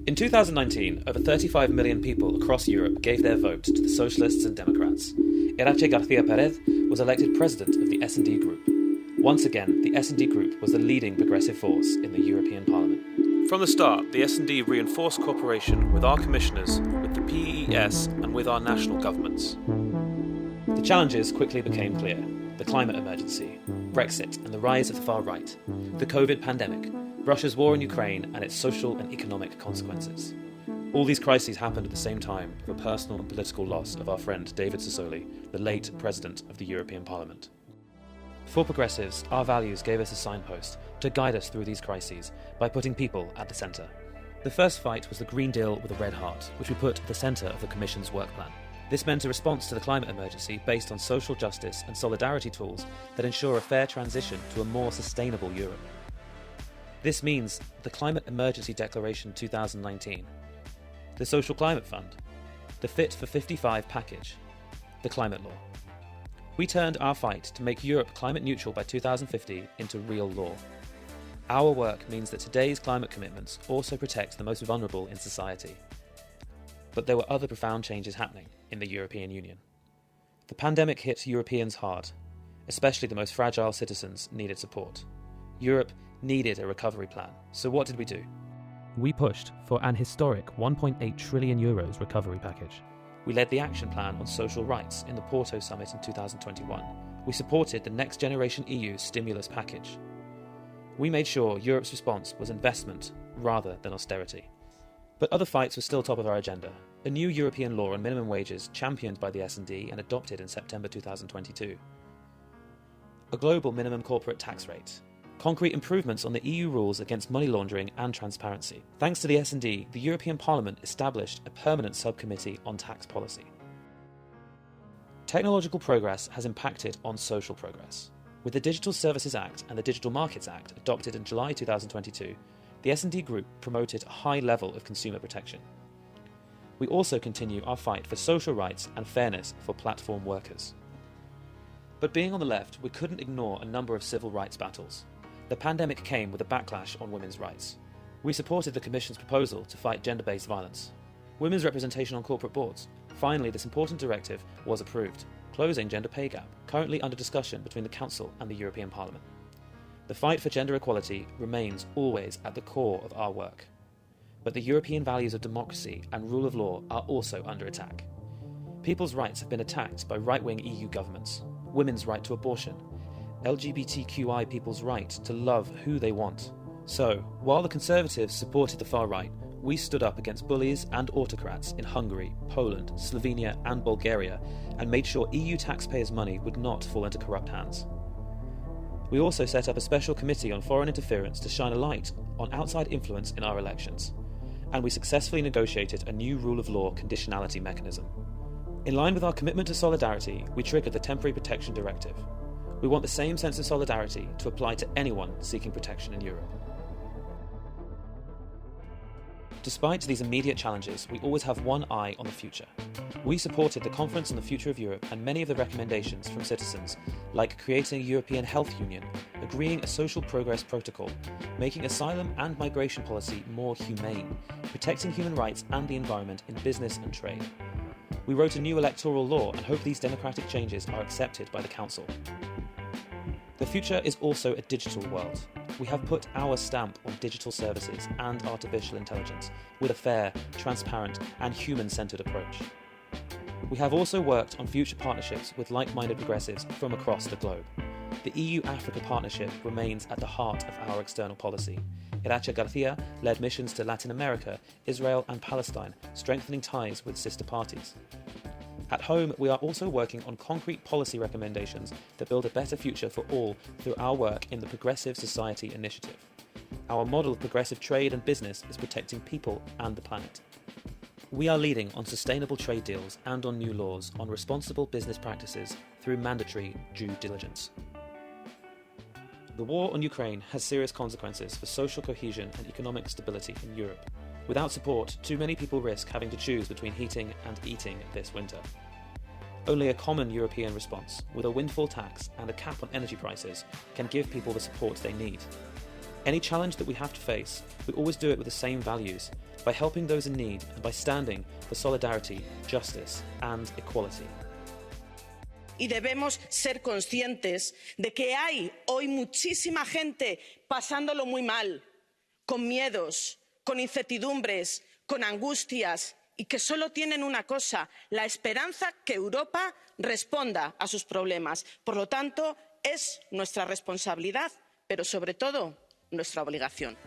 In 2019, over 35 million people across Europe gave their vote to the Socialists and Democrats. Irache García Pérez was elected president of the S&D Group. Once again, the S&D Group was the leading progressive force in the European Parliament. From the start, the S&D reinforced cooperation with our commissioners, with the PES and with our national governments. The challenges quickly became clear. The climate emergency, Brexit and the rise of the far right, the COVID pandemic, Russia's war in Ukraine and its social and economic consequences. All these crises happened at the same time of a personal and political loss of our friend David Sassoli, the late President of the European Parliament. For progressives, our values gave us a signpost to guide us through these crises by putting people at the centre. The first fight was the Green Deal with a red heart, which we put at the centre of the Commission's work plan. This meant a response to the climate emergency based on social justice and solidarity tools that ensure a fair transition to a more sustainable Europe. This means the Climate Emergency Declaration 2019, the Social Climate Fund, the Fit for 55 package, the climate law. We turned our fight to make Europe climate neutral by 2050 into real law. Our work means that today's climate commitments also protect the most vulnerable in society. But there were other profound changes happening in the European Union. The pandemic hit Europeans hard, especially the most fragile citizens needed support. Europe needed a recovery plan, so what did we do? We pushed for an historic €1.8 trillion recovery package. We led the action plan on social rights in the Porto Summit in 2021. We supported the Next Generation EU stimulus package. We made sure Europe's response was investment rather than austerity. But other fights were still top of our agenda. A new European law on minimum wages championed by the S&D and adopted in September 2022. A global minimum corporate tax rate. Concrete improvements on the EU rules against money laundering and transparency. Thanks to the S&D, the European Parliament established a permanent subcommittee on tax policy. Technological progress has impacted on social progress. With the Digital Services Act and the Digital Markets Act adopted in July 2022, the S&D Group promoted a high level of consumer protection. We also continue our fight for social rights and fairness for platform workers. But being on the left, we couldn't ignore a number of civil rights battles. The pandemic came with a backlash on women's rights. We supported the Commission's proposal to fight gender-based violence. Women's representation on corporate boards. Finally, this important directive was approved, closing gender pay gap, currently under discussion between the Council and the European Parliament. The fight for gender equality remains always at the core of our work. But the European values of democracy and rule of law are also under attack. People's rights have been attacked by right-wing EU governments. Women's right to abortion, LGBTQI people's right to love who they want. So, while the Conservatives supported the far right, we stood up against bullies and autocrats in Hungary, Poland, Slovenia and Bulgaria and made sure EU taxpayers' money would not fall into corrupt hands. We also set up a special committee on foreign interference to shine a light on outside influence in our elections. And we successfully negotiated a new rule of law conditionality mechanism. In line with our commitment to solidarity, we triggered the Temporary Protection Directive. We want the same sense of solidarity to apply to anyone seeking protection in Europe. Despite these immediate challenges, we always have one eye on the future. We supported the Conference on the Future of Europe and many of the recommendations from citizens, like creating a European Health Union, agreeing a social progress protocol, making asylum and migration policy more humane, protecting human rights and the environment in business and trade. We wrote a new electoral law and hope these democratic changes are accepted by the Council. The future is also a digital world. We have put our stamp on digital services and artificial intelligence with a fair, transparent and human-centred approach. We have also worked on future partnerships with like-minded progressives from across the globe. The EU-Africa partnership remains at the heart of our external policy. Irache García led missions to Latin America, Israel and Palestine, strengthening ties with sister parties. At home, we are also working on concrete policy recommendations that build a better future for all through our work in the Progressive Society Initiative. Our model of progressive trade and business is protecting people and the planet. We are leading on sustainable trade deals and on new laws on responsible business practices through mandatory due diligence. The war on Ukraine has serious consequences for social cohesion and economic stability in Europe. Without support, too many people risk having to choose between heating and eating this winter. Only a common European response, with a windfall tax and a cap on energy prices, can give people the support they need. Any challenge that we have to face, we always do it with the same values, by helping those in need and by standing for solidarity, justice and equality. Y debemos ser conscientes de que hay hoy muchísima gente pasándolo muy mal, con miedos, con incertidumbres, con angustias, y que solo tienen una cosa, la esperanza que Europa responda a sus problemas. Por lo tanto, es nuestra responsabilidad, pero sobre todo nuestra obligación.